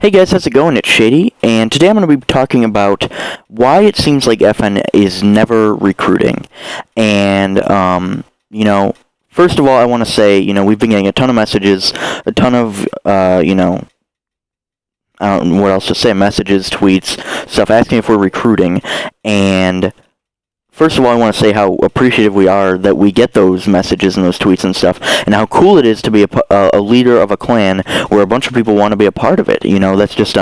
Hey guys, how's it going? It's Shady, and today I'm going to be talking about why it seems like FN is never recruiting. And, first of all, I want to say, we've been getting a ton of messages, a ton of, I don't know what else to say, messages, tweets, stuff asking if we're recruiting, and first of all, I want to say how appreciative we are that we get those messages and those tweets and stuff, and how cool it is to be a leader of a clan where a bunch of people want to be a part of it. That's just,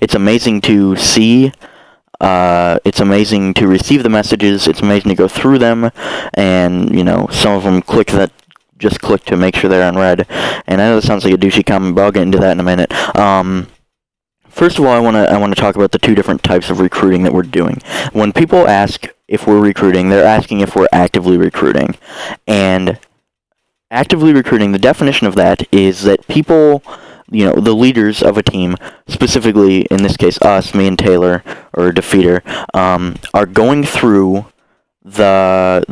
it's amazing to see. It's amazing to receive the messages. It's amazing to go through them, and, some of them just click to make sure they're unread. And I know that sounds like a douchey comment, but I'll get into that in a minute. First of all, I want to talk about the two different types of recruiting that we're doing. When people ask if we're recruiting, they're asking if we're actively recruiting. And actively recruiting, the definition of that is that people, the leaders of a team, specifically in this case us, me and Taylor, or Defeater, are going through the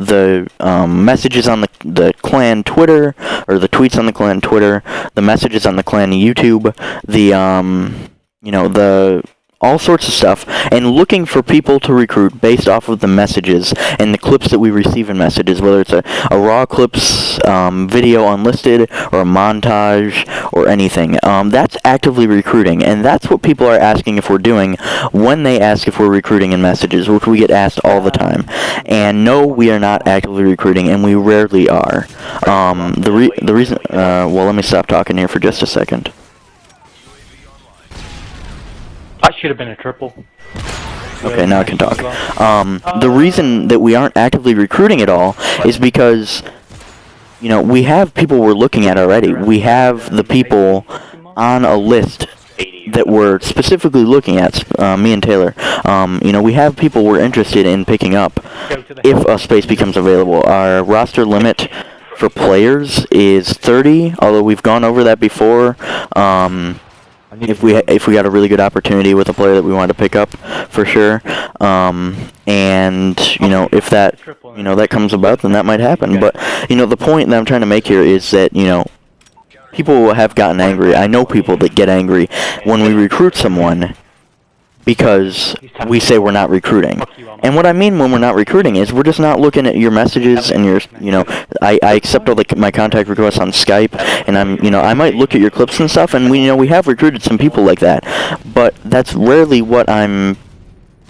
messages on the clan Twitter, or the tweets on the clan Twitter, the messages on the clan YouTube, the all sorts of stuff, and looking for people to recruit based off of the messages and the clips that we receive in messages, whether it's a raw clips video unlisted or a montage or anything. That's actively recruiting, and that's what people are asking if we're doing when they ask if we're recruiting in messages, which we get asked all the time. And no, we are not actively recruiting, and we rarely are. The reason, well, let me stop talking here for just a second. I should have been a triple. Okay, now I can talk. The reason that we aren't actively recruiting at all is because, we have people we're looking at already. We have the people on a list that we're specifically looking at, me and Taylor. We have people we're interested in picking up if a space becomes available. Our roster limit for players is 30, although we've gone over that before. If we got a really good opportunity with a player that we wanted to pick up, for sure, and if that that comes about, then that might happen. But the point that I'm trying to make here is that people have gotten angry. I know people that get angry when we recruit someone because we say we're not recruiting. And what I mean when we're not recruiting is we're just not looking at your messages and your, I accept all my contact requests on Skype, and I might look at your clips and stuff, and we have recruited some people like that, but that's rarely what I'm,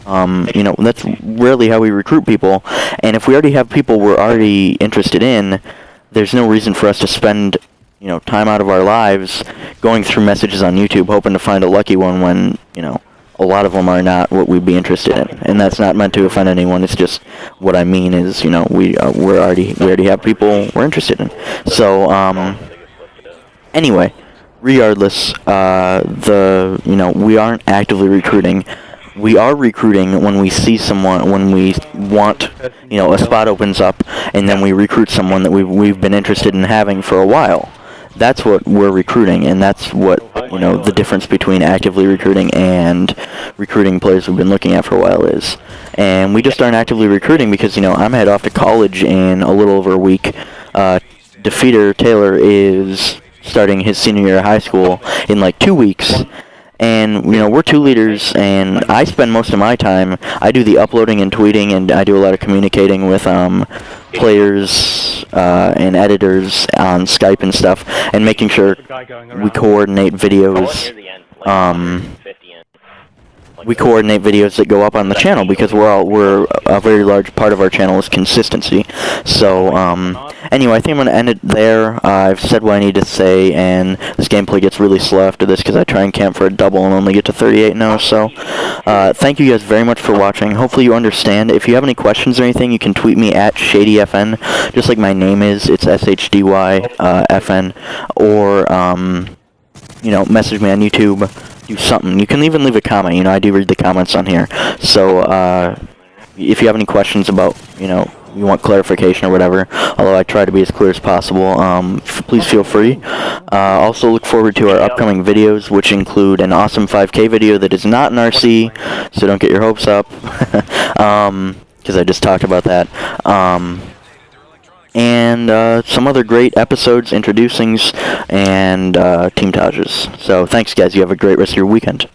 that's rarely how we recruit people. And if we already have people we're already interested in, there's no reason for us to spend time out of our lives going through messages on YouTube hoping to find a lucky one when, a lot of them are not what we'd be interested in. And that's not meant to offend anyone. It's just what I mean is, we already have people we're interested in. So, anyway, regardless, we aren't actively recruiting. We are recruiting when we see someone, when we want, a spot opens up, and then we recruit someone that we've been interested in having for a while. That's what we're recruiting, and that's what, the difference between actively recruiting and recruiting players we've been looking at for a while is. And we just aren't actively recruiting because, I'm head off to college in a little over a week. Defeater Taylor is starting his senior year of high school in like 2 weeks. And, we're two leaders, and I spend most of my time, I do the uploading and tweeting, and I do a lot of communicating with players and editors on Skype and stuff, and making sure we coordinate videos. We coordinate videos that go up on the channel, because we're a very large part of our channel is consistency. So anyway, I think I'm going to end it there. I've said what I need to say, and this gameplay gets really slow after this because I try and camp for a double and only get to 38 now. So thank you guys very much for watching. Hopefully you understand. If you have any questions or anything, you can tweet me at ShadyFN, just like my name is. It's SHDYFN, or message me on YouTube. Do something. You can even leave a comment. I do read the comments on here. So, if you have any questions about, you want clarification or whatever, although I try to be as clear as possible, please feel free. Also look forward to our upcoming videos, which include an awesome 5K video that is not in RC, so don't get your hopes up, because I just talked about that. and some other great episodes, introducings, and team tages. So thanks, guys. You have a great rest of your weekend.